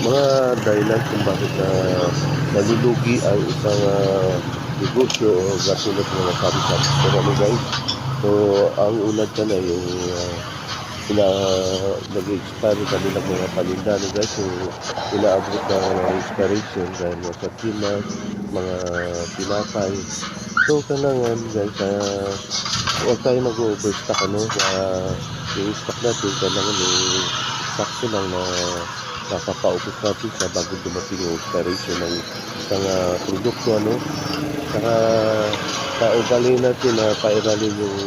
mga dahilan kung bakit nalulugi ang isang negosyo o katulad ng mga sari-sari store ano guys. So ang una dyan ay yung nag-expire kanilang mga paninda no guys. So inaabot na ng expiration dahil sa Pinas, mga tinapay. So kailangan guys, huwag tayo mag-overstock ano. Yung stock natin kailangan yung sakto lang na napapaubos natin siya bago dumating yung expiration ng isang produkto ano. Saka paugali natin na pairalin yung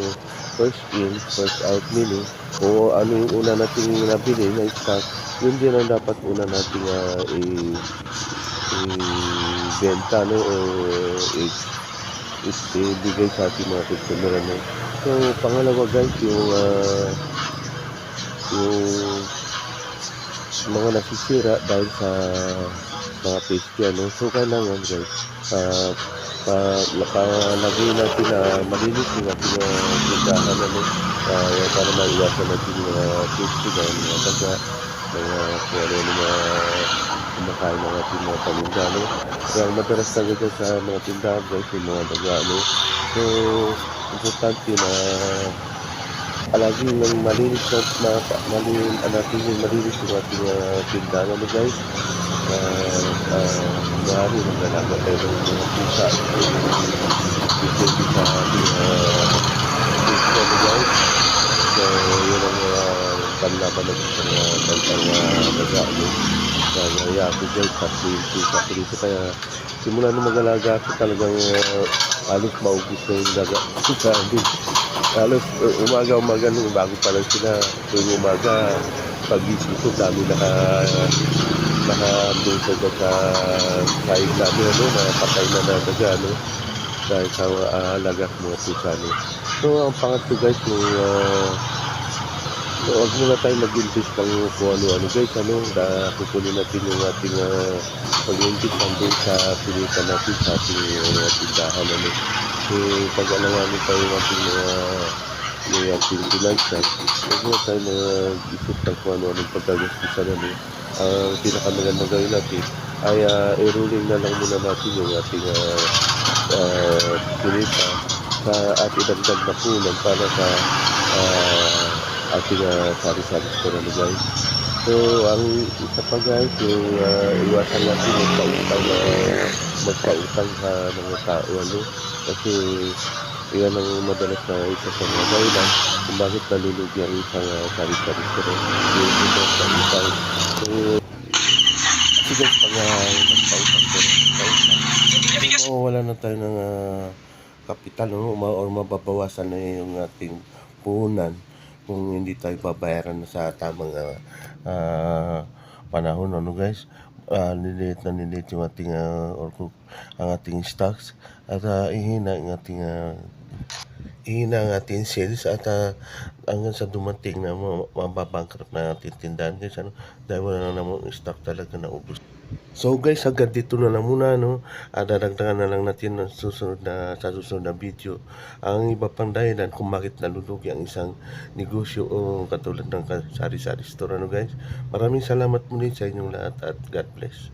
first in, first out meaning o ano yung una nating nabili na stock, yun din ang dapat una nating i-benta no, o ibigay sa ating mga customer ano. So pangalawa guys, yung mga nasisira dahil sa mga pastry ano. So kailangan guys, napalagay natin na malinis yung ating tindahan ano, para maiwasan natin yung pastry dahil mga daga, mga kung ano yung mga kumakain ng ating mga paninda no. Kaya ang madalas talaga sa mga tindahan guys yung mga daga no. So importante na palaging ng malinis na natin yung malinis yung ating tindahan ano guys. Maaari naglalaga tayo ng mga pusa depende sa ating pusa ano guys. So yun ang panlaban ng isang bantang daga no. Kaya ako guys, kasi yung pusa ko dito, kaya simula nung mag-alaga ako talagang halos maubos na yung daga sa amin. Halos umaga nung bago pa lang sila, tuwing umaga pagising ko dami nakabusog at sa sahig namin ano, na patay na daga no, dahil sa alaga ko mga pusa no. So ang pangatlo guys, yung huwag muna tayo mag-invest ng kung ano-ano guys ano, kukunin natin yung ating pag-invest doon sa pilitan natin sa ating tindahan ano. So pag-alanganin tayo yung ating yung ating financial, huwag muna tayo mag-isip ng kung ano-anong pagkagastusan ano. Ang pinakamagandang gawin natin ay i-rolling na lang muna natin yung ating pinita at idagdag na punan para sa ating sari-sari store ano guys. So ang isa pa guys, yung iwasan natin magpautang sa mga tao ano, kasi yan ang madalas na isa sa mga dahilan kung bakit nalulugi ang isang sari-sari store. Yung ito sa isang kasi guys, pag magpautang pero wala na tayo ng kapital no, or mababawasan na yung ating puhunan kung hindi tayo babayaran sa tamang panahon ano guys. Niliit yung ating ang ating stocks at ihina ang ating sales at hanggang sa dumating na mababankrupt na ating tindahan guys ano, dahil wala na namang stock talaga na ubos. So guys, hanggang dito na lang muna no. Dadagdagan na lang natin sa susunod na video ang iba pang dahilan kung bakit nalulugi ang isang negosyo o katulad ng sari-sari store ano guys. Maraming salamat muli sa inyong lahat at God bless.